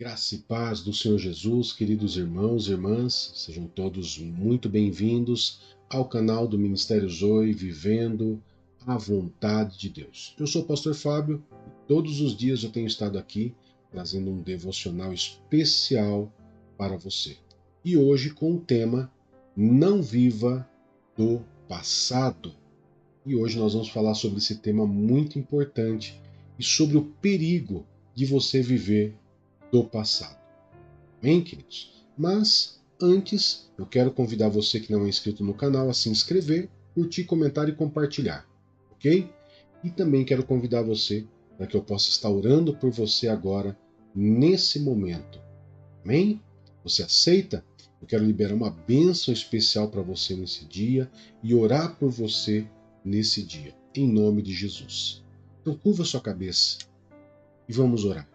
Graça e paz do Senhor Jesus, queridos irmãos e irmãs, sejam todos muito bem-vindos ao canal do Ministério Zoe, Vivendo a Vontade de Deus. Eu sou o pastor Fábio e todos os dias eu tenho estado aqui trazendo um devocional especial para você. E hoje com o tema Não Viva do Passado. E hoje nós vamos falar sobre esse tema muito importante e sobre o perigo de você viver do passado. Amém, queridos? Mas, antes, eu quero convidar você que não é inscrito no canal a se inscrever, curtir, comentar e compartilhar, ok? E também quero convidar você para que eu possa estar orando por você agora, nesse momento. Amém? Você aceita? Eu quero liberar uma bênção especial para você nesse dia e orar por você nesse dia, em nome de Jesus. Então, curva sua cabeça e vamos orar.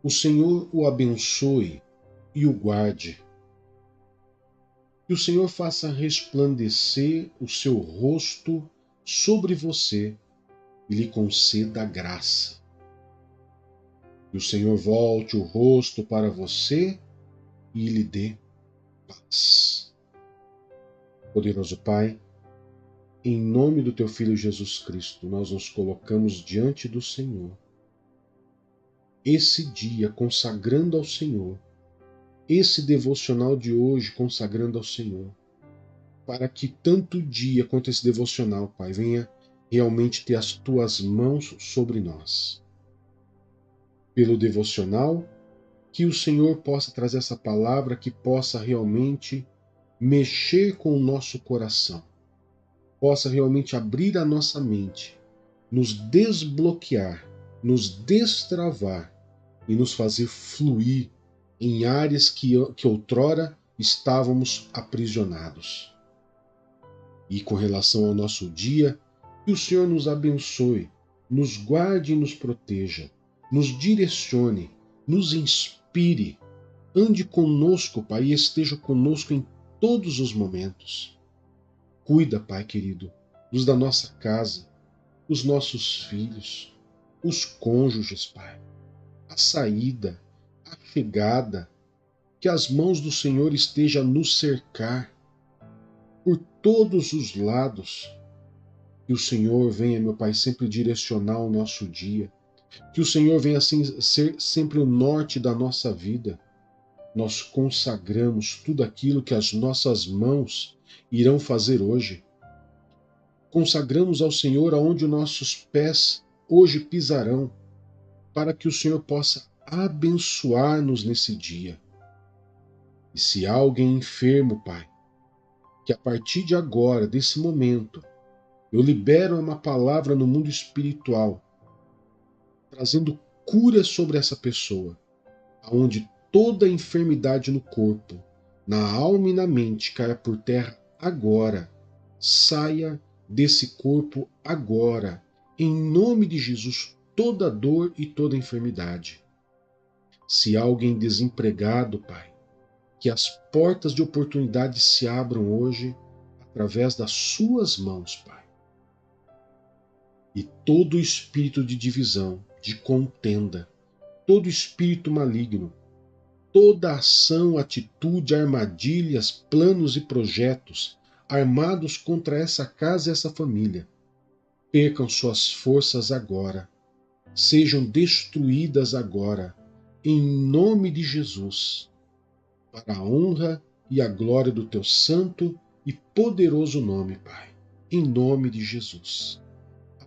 O Senhor o abençoe e o guarde. Que o Senhor faça resplandecer o seu rosto sobre você e lhe conceda graça. Que o Senhor volte o rosto para você e lhe dê paz. Poderoso Pai, em nome do teu Filho Jesus Cristo, nós nos colocamos diante do Senhor. Esse dia consagrando ao Senhor, esse devocional de hoje consagrando ao Senhor, para que tanto o dia quanto esse devocional, Pai, venha realmente ter as tuas mãos sobre nós. Pelo devocional, que o Senhor possa trazer essa palavra que possa realmente mexer com o nosso coração, possa realmente abrir a nossa mente, nos desbloquear, nos destravar e nos fazer fluir em áreas que outrora estávamos aprisionados. E com relação ao nosso dia, que o Senhor nos abençoe, nos guarde e nos proteja, nos direcione, nos inspire, ande conosco, Pai, e esteja conosco em todos os momentos. Cuida, Pai querido, dos da nossa casa, os nossos filhos, os cônjuges, Pai, a saída, a chegada, que as mãos do Senhor estejam a nos cercar por todos os lados. Que o Senhor venha, meu Pai, sempre direcionar o nosso dia. Que o Senhor venha assim ser sempre o norte da nossa vida. Nós consagramos tudo aquilo que as nossas mãos irão fazer hoje. Consagramos ao Senhor aonde os nossos pés hoje pisarão, para que o Senhor possa abençoar-nos nesse dia. E se há alguém enfermo, Pai, que a partir de agora, desse momento, eu libero uma palavra no mundo espiritual, trazendo cura sobre essa pessoa, aonde toda enfermidade no corpo, na alma e na mente caia por terra agora, saia desse corpo agora, em nome de Jesus, toda dor e toda enfermidade. Se há alguém desempregado, Pai, que as portas de oportunidade se abram hoje através das suas mãos, Pai. E todo espírito de divisão, de contenda, todo espírito maligno, toda ação, atitude, armadilhas, planos e projetos armados contra essa casa e essa família, percam suas forças agora, sejam destruídas agora, em nome de Jesus, para a honra e a glória do teu santo e poderoso nome, Pai, em nome de Jesus.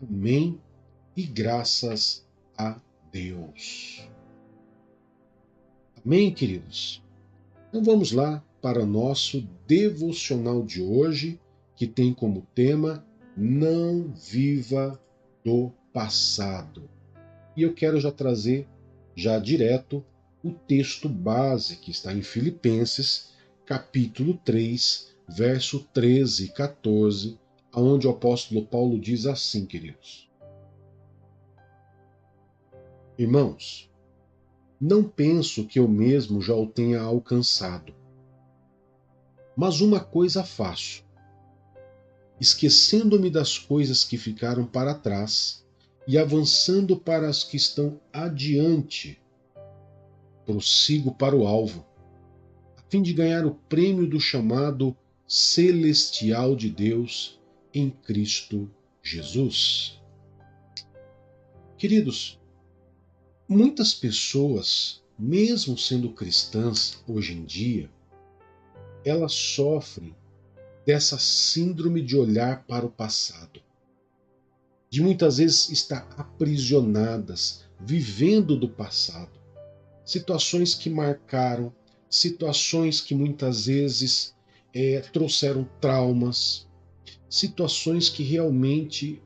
Amém e graças a Deus. Amém, queridos? Então vamos lá para o nosso devocional de hoje, que tem como tema Não Viva do Passado. E eu quero já trazer, já direto, o texto base que está em Filipenses, capítulo 3, verso 13 e 14, onde o apóstolo Paulo diz assim, queridos. Irmãos, não penso que eu mesmo já o tenha alcançado. Mas uma coisa faço, esquecendo-me das coisas que ficaram para trás e avançando para as que estão adiante, prossigo para o alvo, a fim de ganhar o prêmio do chamado celestial de Deus em Cristo Jesus. Queridos, muitas pessoas, mesmo sendo cristãs hoje em dia, elas sofrem dessa síndrome de olhar para o passado, de muitas vezes estar aprisionadas, vivendo do passado, situações que marcaram, situações que muitas vezes trouxeram traumas, situações que realmente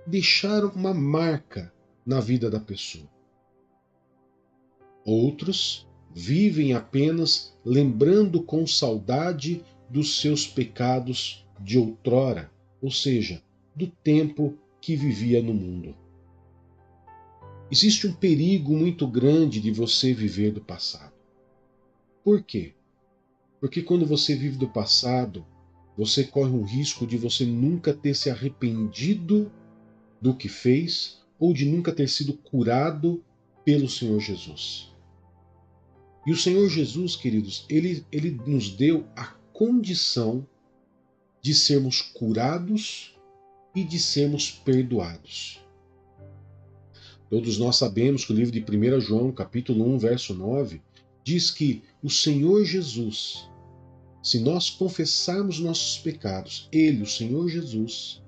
deixaram uma marca na vida da pessoa. Outros vivem apenas lembrando com saudade dos seus pecados de outrora, ou seja, do tempo que vivia no mundo. Existe um perigo muito grande de você viver do passado. Por quê? Porque quando você vive do passado, você corre um risco de você nunca ter se arrependido do que fez ou de nunca ter sido curado pelo Senhor Jesus. E o Senhor Jesus, queridos, ele nos deu a condição de sermos curados e de sermos perdoados. Todos nós sabemos que o livro de 1 João, capítulo 1, verso 9, diz que o Senhor Jesus, se nós confessarmos nossos pecados, Ele, o Senhor Jesus,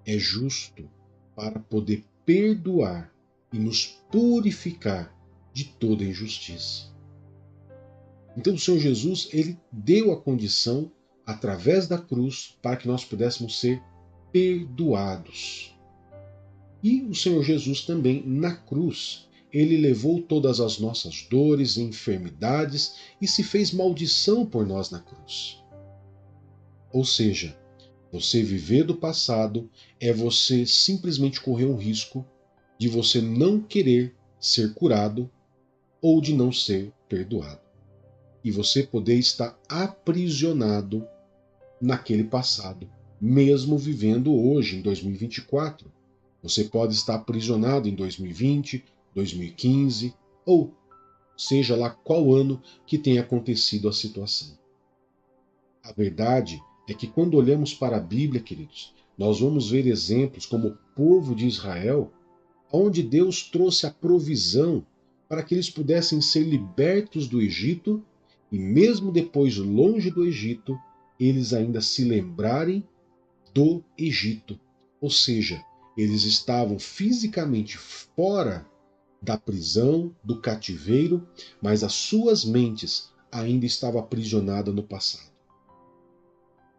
é justo para poder perdoar e nos purificar de toda injustiça. Então o Senhor Jesus, ele deu a condição, através da cruz, para que nós pudéssemos ser perdoados. E o Senhor Jesus também, na cruz, ele levou todas as nossas dores e enfermidades e se fez maldição por nós na cruz. Ou seja, você viver do passado é você simplesmente correr um risco de você não querer ser curado ou de não ser perdoado. E você poder estar aprisionado naquele passado, mesmo vivendo hoje, em 2024. Você pode estar aprisionado em 2020, 2015, ou seja lá qual ano que tenha acontecido a situação. A verdade é que quando olhamos para a Bíblia, queridos, nós vamos ver exemplos como o povo de Israel, onde Deus trouxe a provisão para que eles pudessem ser libertos do Egito e mesmo depois longe do Egito, eles ainda se lembrarem do Egito. Ou seja, eles estavam fisicamente fora da prisão, do cativeiro, mas as suas mentes ainda estavam aprisionadas no passado.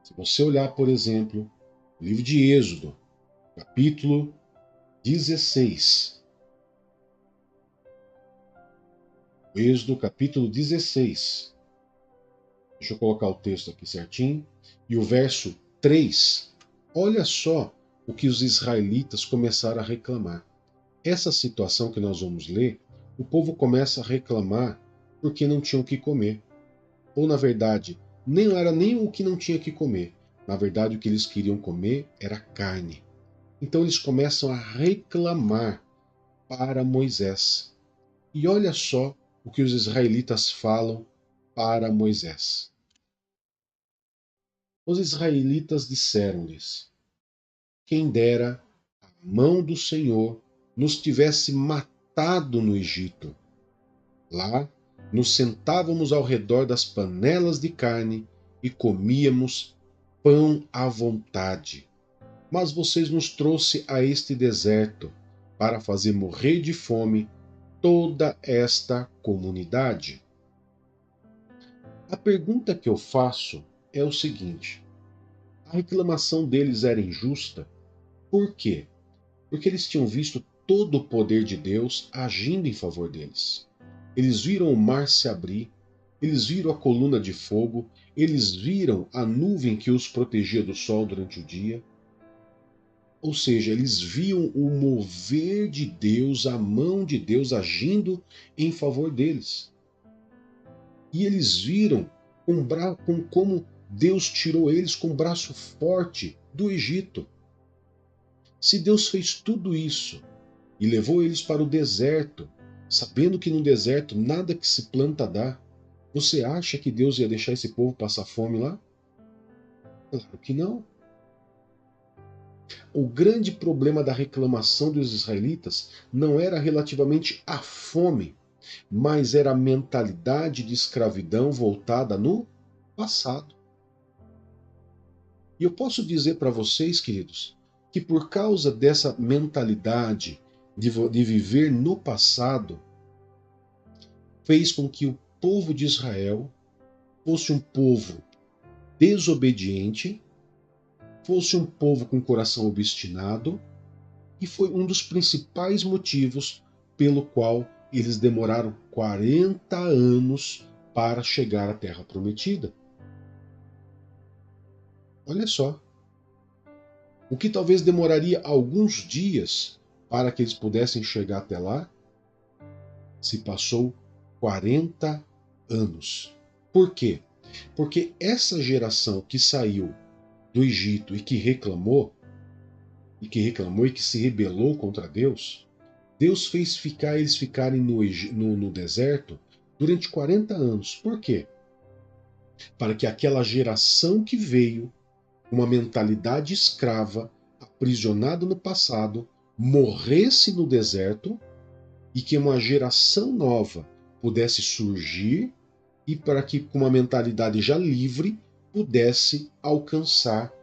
Se você olhar, por exemplo, o livro de Êxodo, capítulo 16. Êxodo, capítulo 16. Deixa eu colocar o texto aqui certinho. E o verso 3. Olha só o que os israelitas começaram a reclamar. Essa situação que nós vamos ler, o povo começa a reclamar porque não tinham o que comer. Ou, na verdade, nem era nem o que não tinha que comer. Na verdade, o que eles queriam comer era carne. Então eles começam a reclamar para Moisés. E olha só o que os israelitas falam para Moisés. Os israelitas disseram-lhes: quem dera a mão do Senhor nos tivesse matado no Egito. Lá nos sentávamos ao redor das panelas de carne e comíamos pão à vontade. Mas vocês nos trouxe a este deserto para fazer morrer de fome toda esta comunidade. A pergunta que eu faço é o seguinte: a reclamação deles era injusta? Por quê? Porque eles tinham visto todo o poder de Deus agindo em favor deles. Eles viram o mar se abrir, eles viram a coluna de fogo, eles viram a nuvem que os protegia do sol durante o dia. Ou seja, eles viam o mover de Deus, a mão de Deus agindo em favor deles. E eles viram como Deus tirou eles com o braço forte do Egito. Se Deus fez tudo isso, e levou eles para o deserto, sabendo que no deserto nada que se planta dá. Você acha que Deus ia deixar esse povo passar fome lá? Claro que não. O grande problema da reclamação dos israelitas não era relativamente à fome, mas era a mentalidade de escravidão voltada no passado. E eu posso dizer para vocês, queridos, que por causa dessa mentalidade de viver no passado, fez com que o povo de Israel fosse um povo desobediente, fosse um povo com coração obstinado, e foi um dos principais motivos pelo qual eles demoraram 40 anos para chegar à Terra Prometida. Olha só, o que talvez demoraria alguns dias para que eles pudessem chegar até lá, se passou 40 anos. Por quê? Porque essa geração que saiu do Egito e que reclamou, e que se rebelou contra Deus, Deus fez eles ficarem no deserto durante 40 anos. Por quê? Para que aquela geração que veio, uma mentalidade escrava, aprisionada no passado, morresse no deserto e que uma geração nova pudesse surgir e para que, com uma mentalidade já livre, pudesse alcançar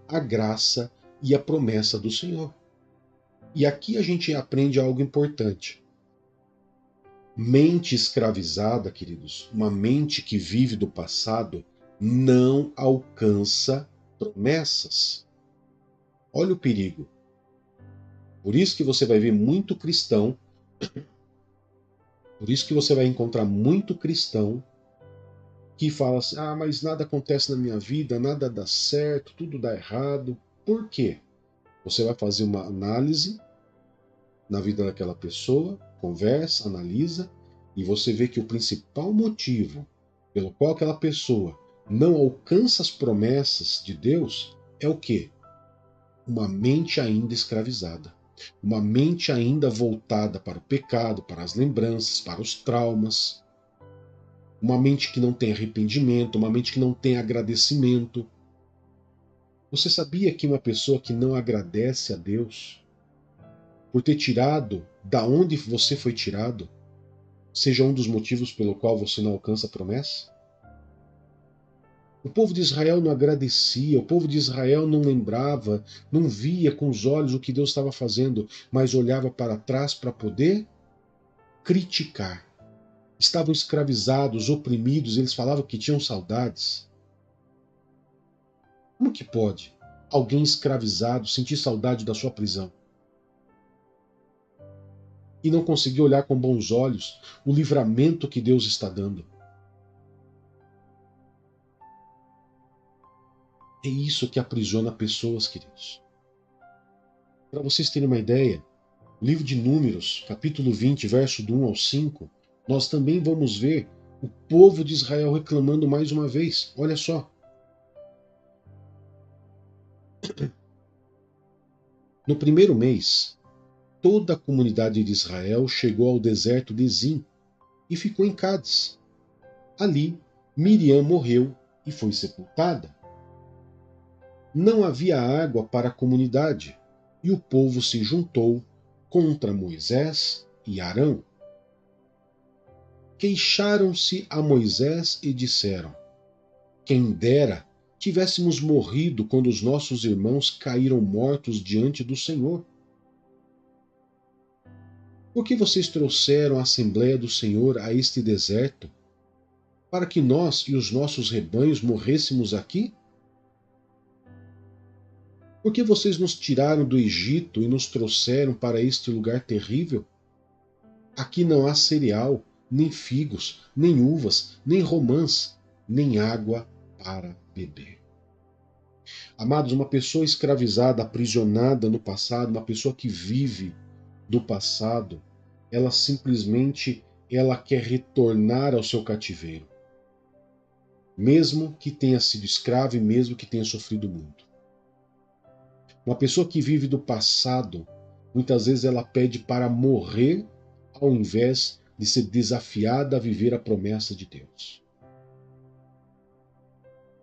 a graça e a promessa do Senhor. E aqui a gente aprende algo importante. Mente escravizada, queridos, uma mente que vive do passado, não alcança promessas. Olha o perigo. Por isso que você vai ver muito cristão, por isso que você vai encontrar muito cristão que fala assim: ah, mas nada acontece na minha vida, nada dá certo, tudo dá errado. Por quê? Você vai fazer uma análise na vida daquela pessoa, conversa, analisa, e você vê que o principal motivo pelo qual aquela pessoa não alcança as promessas de Deus é o quê? Uma mente ainda escravizada. Uma mente ainda voltada para o pecado, para as lembranças, para os traumas. Uma mente que não tem arrependimento, uma mente que não tem agradecimento. Você sabia que uma pessoa que não agradece a Deus por ter tirado da onde você foi tirado, seja um dos motivos pelo qual você não alcança a promessa? O povo de Israel não agradecia, o povo de Israel não lembrava, não via com os olhos o que Deus estava fazendo, mas olhava para trás para poder criticar. Estavam escravizados, oprimidos, eles falavam que tinham saudades. Como que pode alguém escravizado sentir saudade da sua prisão? E não conseguir olhar com bons olhos o livramento que Deus está dando? É isso que aprisiona pessoas, queridos. Para vocês terem uma ideia, livro de Números, capítulo 20, verso do 1 ao 5, nós também vamos ver o povo de Israel reclamando mais uma vez. Olha só. No primeiro mês, toda a comunidade de Israel chegou ao deserto de Zim e ficou em Cádiz. Ali, Miriam morreu e foi sepultada. Não havia água para a comunidade, e o povo se juntou contra Moisés e Arão. Queixaram-se a Moisés e disseram: quem dera tivéssemos morrido quando os nossos irmãos caíram mortos diante do Senhor. Por que vocês trouxeram a Assembleia do Senhor a este deserto, para que nós e os nossos rebanhos morrêssemos aqui? Por que vocês nos tiraram do Egito e nos trouxeram para este lugar terrível? Aqui não há cereal, nem figos, nem uvas, nem romãs, nem água para beber. Amados, uma pessoa escravizada, aprisionada no passado, uma pessoa que vive do passado, ela simplesmente quer retornar ao seu cativeiro, mesmo que tenha sido escravo e mesmo que tenha sofrido muito. Uma pessoa que vive do passado, Muitas vezes ela pede para morrer ao invés de ser desafiada a viver a promessa de Deus.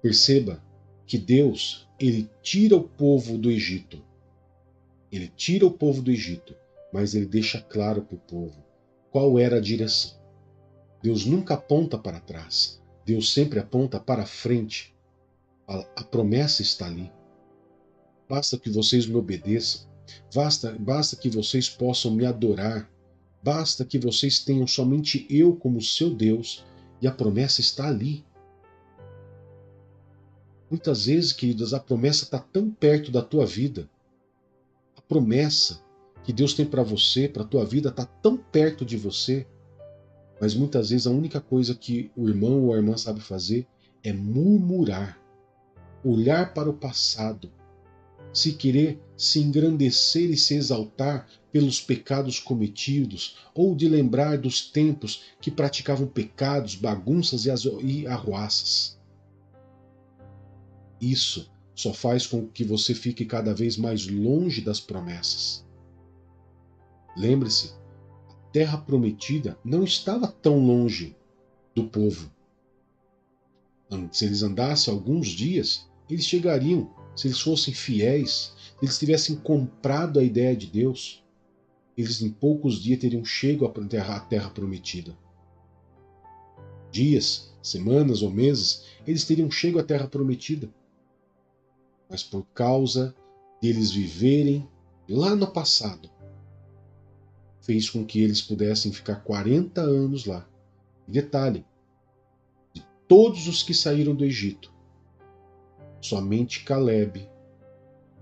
Perceba que Deus, ele tira o povo do Egito. Ele tira o povo do Egito, mas ele deixa claro para o povo qual era a direção. Deus nunca aponta para trás. Deus sempre aponta para frente. A promessa está ali. Basta que vocês me obedeçam. Basta que vocês possam me adorar. Basta que vocês tenham somente eu como seu Deus. E a promessa está ali. Muitas vezes, queridos, a promessa está tão perto da tua vida. A promessa que Deus tem para você, para a tua vida, está tão perto de você. Mas muitas vezes a única coisa que o irmão ou a irmã sabe fazer é murmurar, olhar para o passado, se querer se engrandecer e se exaltar pelos pecados cometidos, ou de lembrar dos tempos que praticavam pecados, bagunças e arruaças. Isso só faz com que você fique cada vez mais longe das promessas. Lembre-se, a terra prometida não estava tão longe do povo. Se eles andassem alguns dias, eles chegariam. Se eles fossem fiéis, se eles tivessem comprado a ideia de Deus, eles em poucos dias teriam chego à terra prometida. Dias, semanas ou meses, eles teriam chego à terra prometida. Mas por causa deles viverem lá no passado, fez com que eles pudessem ficar 40 anos lá. Detalhe, de todos os que saíram do Egito, somente Caleb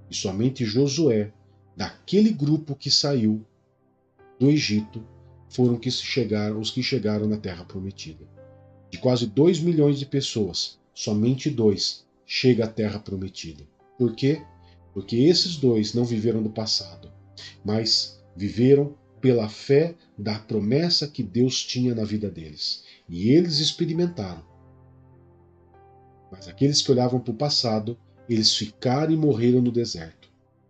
e somente Josué, daquele grupo que saiu do Egito, foram os que chegaram na Terra Prometida. De quase 2 milhões de pessoas, somente 2 chegam à Terra Prometida. Por quê? Porque esses 2 não viveram do passado, mas viveram pela fé da promessa que Deus tinha na vida deles. E eles experimentaram. Mas aqueles que olhavam para o passado, eles ficaram e morreram no deserto.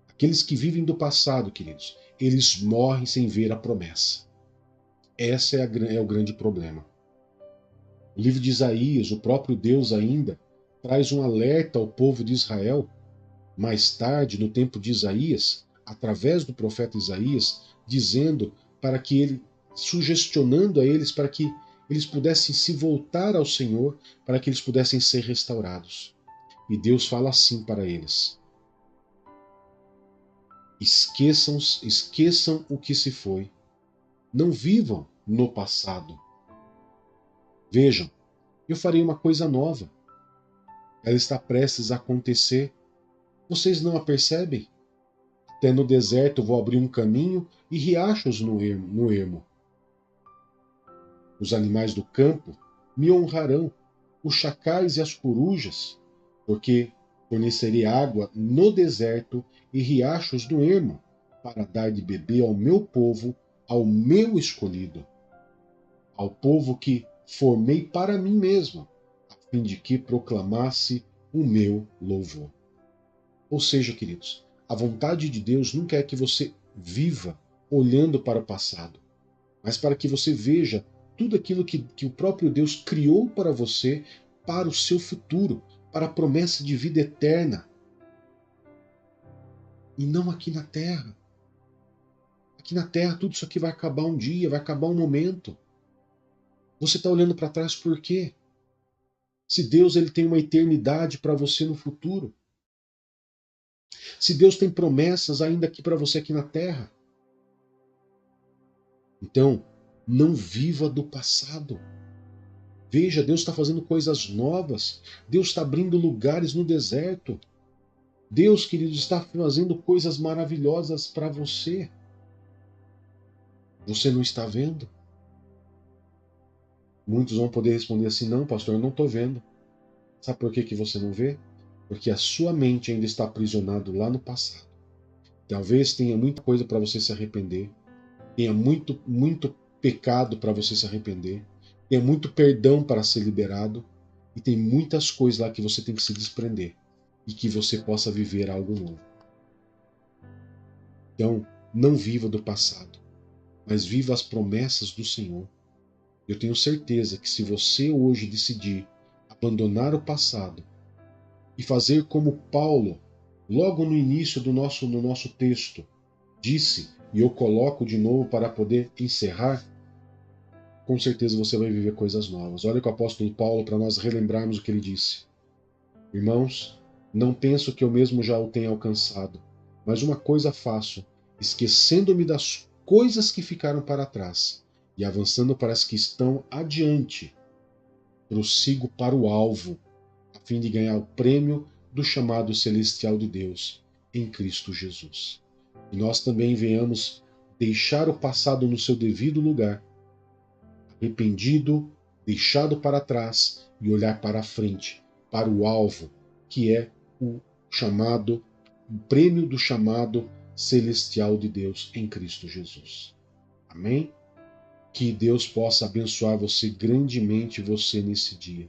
Aqueles que vivem do passado, queridos, eles morrem sem ver a promessa. Esse é o grande problema. O livro de Isaías, o próprio Deus ainda, traz um alerta ao povo de Israel. Mais tarde, no tempo de Isaías, através do profeta Isaías, dizendo para que ele, sugestionando a eles para que eles pudessem se voltar ao Senhor, para que eles pudessem ser restaurados. E Deus fala assim para eles: esqueçam o que se foi. Não vivam no passado. Vejam, eu farei uma coisa nova. Ela está prestes a acontecer. Vocês não a percebem? Até no deserto vou abrir um caminho e riachos no ermo. Os animais do campo me honrarão, os chacais e as corujas, porque fornecerei água no deserto e riachos no ermo, para dar de beber ao meu povo, ao meu escolhido, ao povo que formei para mim mesmo, a fim de que proclamasse o meu louvor. Ou seja, queridos, a vontade de Deus não quer que você viva olhando para o passado, mas para que você veja tudo aquilo que o próprio Deus criou para você, para o seu futuro, para a promessa de vida eterna. E não aqui na Terra. Aqui na Terra tudo isso aqui vai acabar um dia, vai acabar um momento. Você está olhando para trás por quê? Se Deus ele tem uma eternidade para você no futuro. Se Deus tem promessas ainda aqui para você aqui na Terra. Então, não viva do passado. Veja, Deus está fazendo coisas novas. Deus está abrindo lugares no deserto. Deus, querido, está fazendo coisas maravilhosas para você. Você não está vendo? Muitos vão poder responder assim: não, pastor, eu não estou vendo. Sabe por que você não vê? Porque a sua mente ainda está aprisionada lá no passado. Talvez tenha muita coisa para você se arrepender. Tenha muito pecado para você se arrepender. Tenha muito perdão para ser liberado. E tem muitas coisas lá que você tem que se desprender. E que você possa viver algo novo. Então, não viva do passado, mas viva as promessas do Senhor. Eu tenho certeza que se você hoje decidir abandonar o passado e fazer como Paulo, logo no início no nosso texto, disse, e eu coloco de novo para poder encerrar, com certeza você vai viver coisas novas. Olha o que o apóstolo Paulo, para nós relembrarmos o que ele disse. Irmãos, não penso que eu mesmo já o tenha alcançado, mas uma coisa faço, esquecendo-me das coisas que ficaram para trás e avançando para as que estão adiante, prossigo para o alvo, a fim de ganhar o prêmio do chamado celestial de Deus em Cristo Jesus. E nós também venhamos deixar o passado no seu devido lugar, arrependido, deixado para trás e olhar para a frente, para o alvo, que é o chamado, o prêmio do chamado celestial de Deus em Cristo Jesus. Amém? Que Deus possa abençoar você grandemente nesse dia.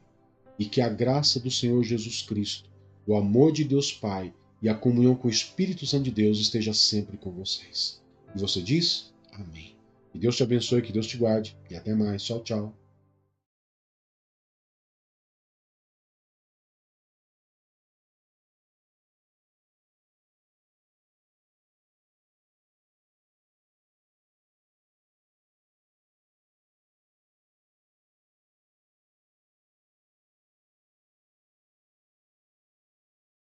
E que a graça do Senhor Jesus Cristo, o amor de Deus Pai e a comunhão com o Espírito Santo de Deus esteja sempre com vocês. E você diz? Amém. Que Deus te abençoe, que Deus te guarde e até mais. Tchau, tchau.